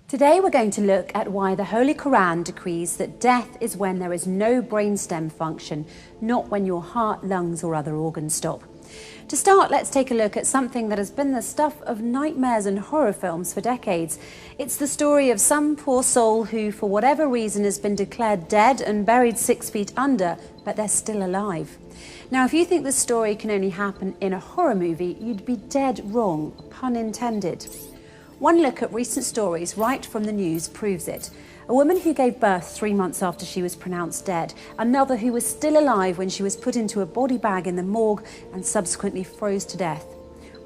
Today we're going to look at why the Holy Qùran decrees that death is when there is no brainstem function, not when your heart, lungs or other organs stop. To start, let's take a look at something that has been the stuff of nightmares and horror films for decades. It's the story of some poor soul who, for whatever reason, has been declared dead and buried 6 feet under, but they're still alive. Now, if you think this story can only happen in a horror movie, you'd be dead wrong, pun intended. One look at recent stories right from the news proves it. A woman who gave birth 3 months after she was pronounced dead, another who was still alive when she was put into a body bag in the morgue and subsequently froze to death.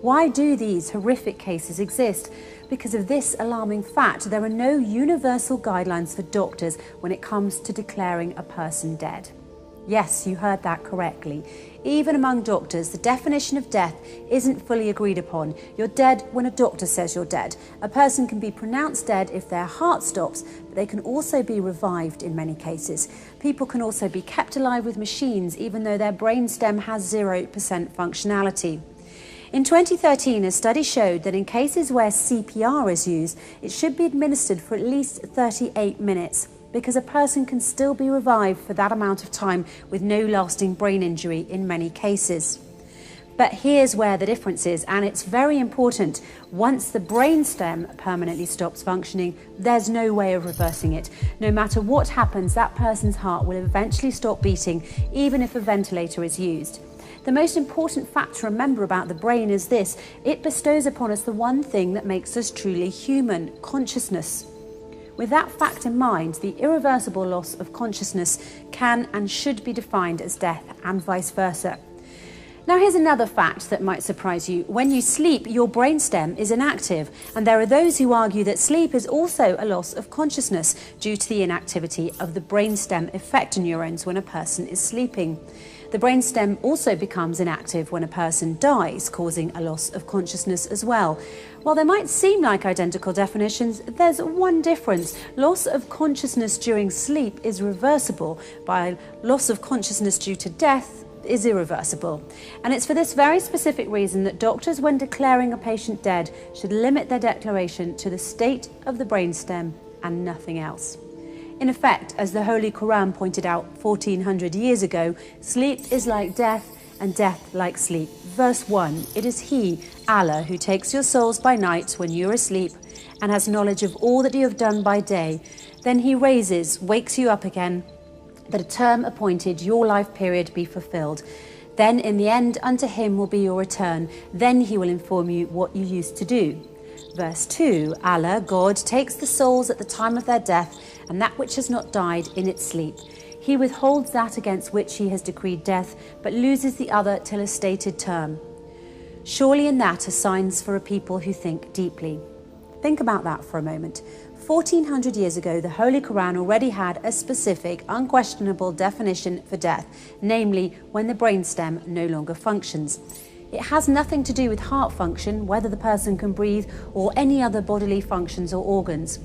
Why do these horrific cases exist? Because of this alarming fact, there are no universal guidelines for doctors when it comes to declaring a person dead. Yes, you heard that correctly. Even among doctors, the definition of death isn't fully agreed upon. You're dead when a doctor says you're dead. A person can be pronounced dead if their heart stops, but they can also be revived in many cases. People can also be kept alive with machines, even though their brainstem has 0% functionality. In 2013, a study showed that in cases where CPR is used, it should be administered for at least 38 minutes. Because a person can still be revived for that amount of time with no lasting brain injury in many cases. But here's where the difference is, and it's very important. Once the brainstem permanently stops functioning, there's no way of reversing it. No matter what happens, that person's heart will eventually stop beating, even if a ventilator is used. The most important fact to remember about the brain is this: it bestows upon us the one thing that makes us truly human: consciousness. With that fact in mind, the irreversible loss of consciousness can and should be defined as death, and vice versa. Now, here's another fact that might surprise you. When you sleep, your brainstem is inactive, and there are those who argue that sleep is also a loss of consciousness due to the inactivity of the brainstem effector neurons when a person is sleeping. The brainstem also becomes inactive when a person dies, causing a loss of consciousness as well. While they might seem like identical definitions, there's one difference. Loss of consciousness during sleep is reversible, while loss of consciousness due to death is irreversible. And it's for this very specific reason that doctors, when declaring a patient dead, should limit their declaration to the state of the brainstem and nothing else. In effect, as the Holy Qùran pointed out 1400 years ago, sleep is like death and death like sleep. Verse 1, it is He, Allah, who takes your souls by night when you are asleep and has knowledge of all that you have done by day. Then He wakes you up again, that a term appointed, your life period, be fulfilled. Then in the end unto Him will be your return. Then He will inform you what you used to do. Verse 2, Allah, God, takes the souls at the time of their death and that which has not died in its sleep. He withholds that against which He has decreed death, but loses the other till a stated term. Surely in that are signs for a people who think deeply. Think about that for a moment. 1400 years ago, the Holy Qùran already had a specific, unquestionable definition for death, namely when the brainstem no longer functions. It has nothing to do with heart function, whether the person can breathe, or any other bodily functions or organs.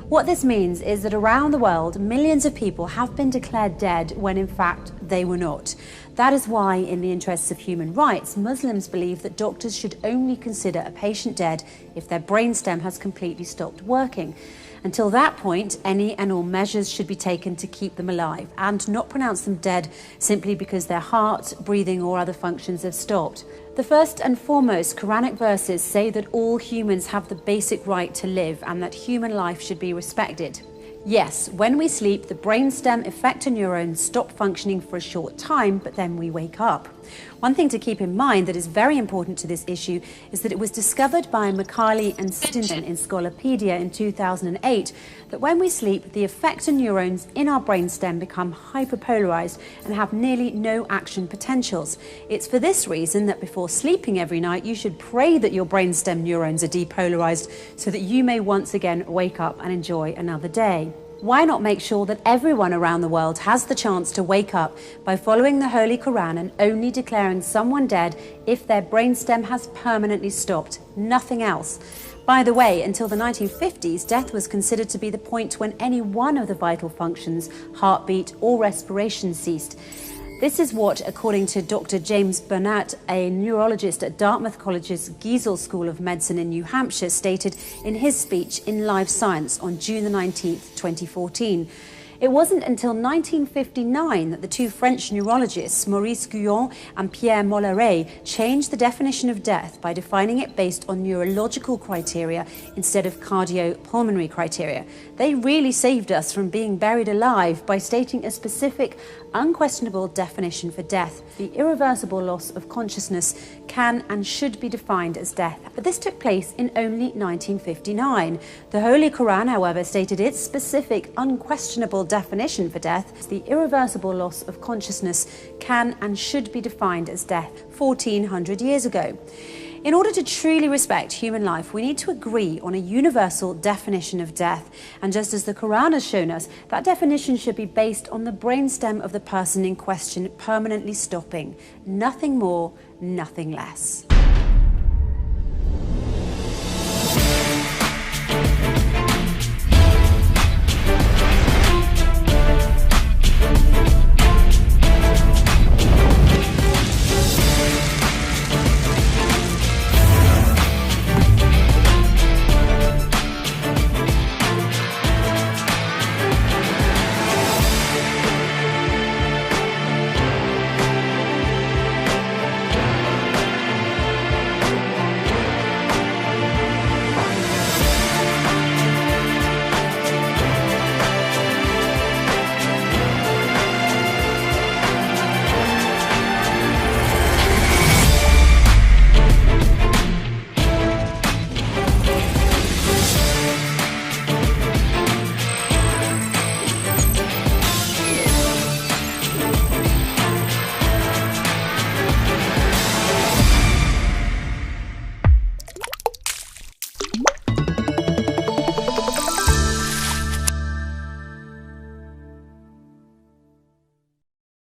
What this means is that around the world, millions of people have been declared dead when in fact they were not. That is why, in the interests of human rights, Muslims believe that doctors should only consider a patient dead if their brainstem has completely stopped working. Until that point, any and all measures should be taken to keep them alive and not pronounce them dead simply because their heart, breathing or other functions have stopped. The first and foremost Quranic verses say that all humans have the basic right to live and that human life should be respected. Yes, when we sleep, the brainstem effector neurons stop functioning for a short time, but then we wake up. One thing to keep in mind that is very important to this issue is that it was discovered by Macaulay and Stinson in Scolopedia in 2008 that when we sleep, the effector neurons in our brainstem become hyperpolarized and have nearly no action potentials. It's for this reason that before sleeping every night, you should pray that your brainstem neurons are depolarized so that you may once again wake up and enjoy another day. Why not make sure that everyone around the world has the chance to wake up by following the Holy Qùran and only declaring someone dead if their brainstem has permanently stopped, nothing else? By the way, until the 1950s, death was considered to be the point when any one of the vital functions, heartbeat or respiration, ceased. This is what, according to Dr. James Burnett, a neurologist at Dartmouth College's Giesel School of Medicine in New Hampshire, stated in his speech in Live Science on June the 19th, 2014. It wasn't until 1959 that the two French neurologists, Maurice Guyon and Pierre Molleret, changed the definition of death by defining it based on neurological criteria instead of cardiopulmonary criteria. They really saved us from being buried alive by stating a specific, unquestionable definition for death. The irreversible loss of consciousness can and should be defined as death. But this took place in only 1959. The Holy Qùran, however, stated its specific, unquestionable definition for death. The irreversible loss of consciousness can and should be defined as death 1400 years ago. In order to truly respect human life, we need to agree on a universal definition of death. And just as the Quran has shown us, that definition should be based on the brainstem of the person in question permanently stopping. Nothing more, nothing less.